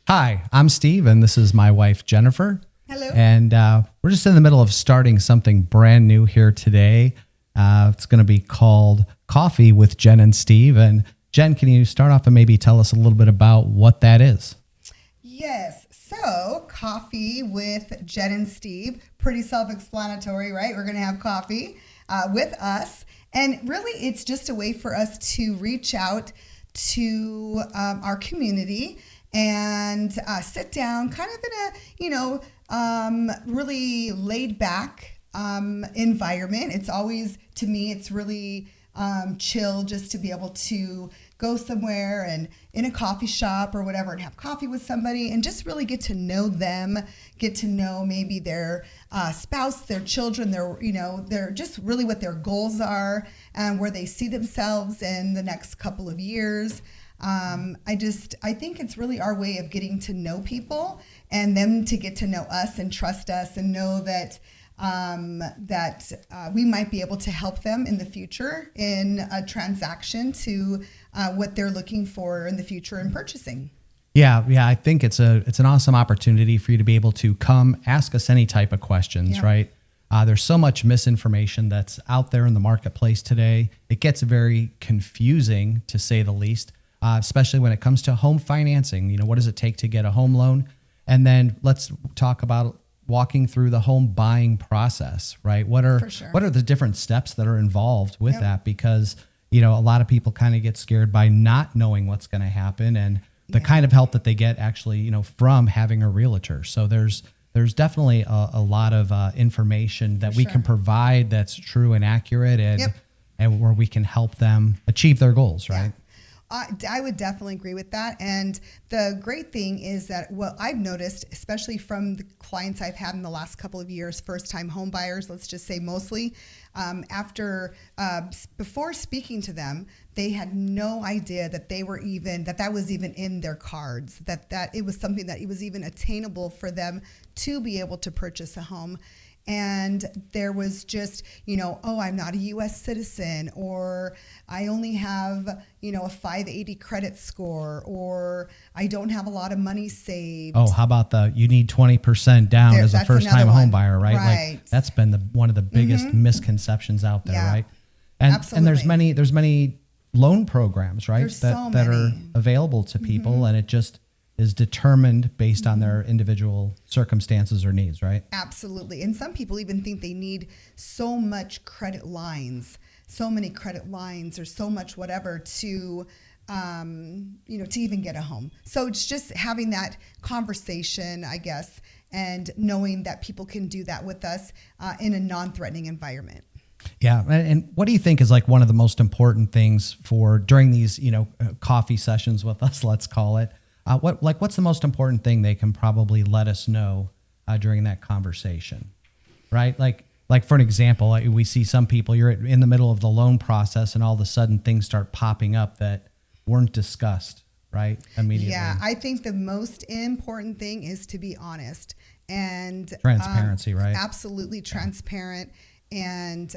Hi, I'm Steve, and this is my wife, Jennifer. Hello. And we're just in the middle of starting something brand new here today. It's going to be called Coffee with Jen and Steve. And Jen, can you start off and maybe tell us a little bit about what that is? Yes. So, coffee with Jen and Steve. Pretty self-explanatory, right? We're going to have coffee with us. And really, it's just a way for us to reach out to our community and sit down kind of in a, really laid back environment. It's always, to me, it's really chill just to be able to go somewhere and in a coffee shop or whatever and have coffee with somebody and just really get to know them, get to know maybe their spouse, their children, their just really what their goals are and where they see themselves in the next couple of years. I think it's really our way of getting to know people and them to get to know us and trust us and know that we might be able to help them in the future in a transaction to what they're looking for in the future in purchasing. Yeah, I think it's an awesome opportunity for you to be able to come ask us any type of questions, right? There's so much misinformation that's out there in the marketplace today. It gets very confusing, to say the least, especially when it comes to home financing. You know, what does it take to get a home loan? And then let's talk about walking through the home buying process, right? What are the different steps that are involved with that? Because, a lot of people kind of get scared by not knowing what's going to happen and the kind of help that they get actually, from having a realtor. So there's definitely a lot of information that we can provide that's true and accurate and where we can help them achieve their goals, right? I would definitely agree with that. And the great thing is that what I've noticed, especially from the clients I've had in the last couple of years, first-time home buyers, let's just say mostly, before speaking to them, they had no idea that that was even in their cards, that it was something that it was even attainable for them to be able to purchase a home. And there was just, I'm not a U.S. citizen, or I only have, a 580 credit score, or I don't have a lot of money saved. Oh, how about you need 20% down as a first-time home buyer, right? Like that's been one of the biggest misconceptions out there, right? And absolutely. And there's many loan programs, right? That are available to people, and it just is determined based on their individual circumstances or needs, right? Absolutely. And some people even think they need so many credit lines or so much whatever to, to even get a home. So it's just having that conversation, I guess, and knowing that people can do that with us in a non-threatening environment. Yeah. And what do you think is like one of the most important things during these, coffee sessions with us, let's call it? What's the most important thing they can probably let us know during that conversation, right? Like for an example, we see some people, you're in the middle of the loan process and all of a sudden things start popping up that weren't discussed, right? Immediately. Yeah, I think the most important thing is to be honest and transparency, right? Absolutely transparent. And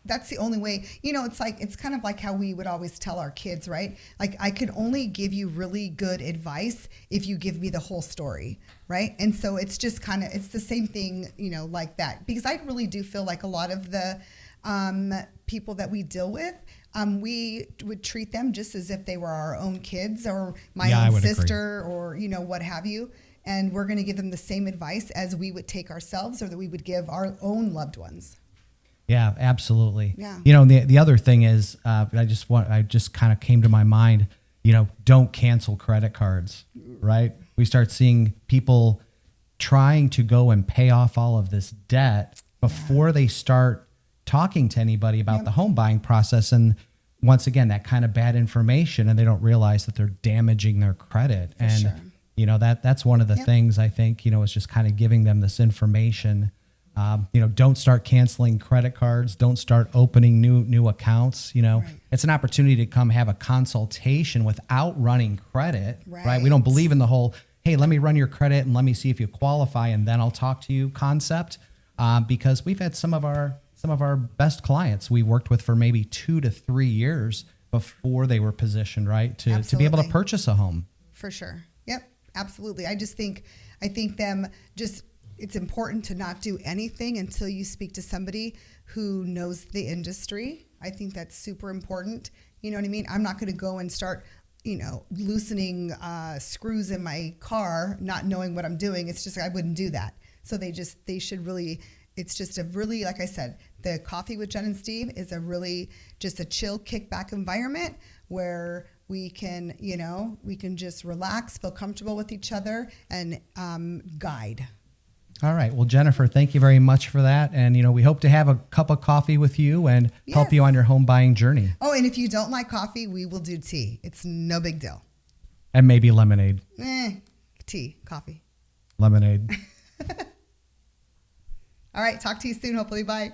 that's the only way, it's kind of like how we would always tell our kids, right? Like, I could only give you really good advice if you give me the whole story, right? And so it's just it's the same thing, like that. Because I really do feel like a lot of the people that we deal with, we would treat them just as if they were our own kids or my own sister or, what have you. And we're going to give them the same advice as we would take ourselves or that we would give our own loved ones. Yeah, absolutely. Yeah. The other thing is, I just kind of came to my mind, don't cancel credit cards, right? We start seeing people trying to go and pay off all of this debt before they start talking to anybody about the home buying process. And once again, that kind of bad information, and they don't realize that they're damaging their credit. That's one of the things I think, is just kind of giving them this information. Don't start canceling credit cards. Don't start opening new accounts. It's an opportunity to come have a consultation without running credit, right? We don't believe in the whole, hey, let me run your credit and let me see if you qualify and then I'll talk to you concept. Because we've had some of our best clients we worked with for maybe 2 to 3 years before they were positioned, right, to be able to purchase a home. For sure. Yep. Absolutely. I think them just, it's important to not do anything until you speak to somebody who knows the industry. I think that's super important. You know what I mean? I'm not going to go and start, loosening screws in my car, not knowing what I'm doing. It's just, I wouldn't do that. So they should really, it's just a really, like I said, the Coffee with Jen and Steve is a really just a chill kickback environment where we can just relax, feel comfortable with each other, and guide. All right. Well, Jennifer, thank you very much for that. And, we hope to have a cup of coffee with you and help you on your home buying journey. Oh, and if you don't like coffee, we will do tea. It's no big deal. And maybe lemonade. Tea, coffee. Lemonade. All right. Talk to you soon. Hopefully. Bye.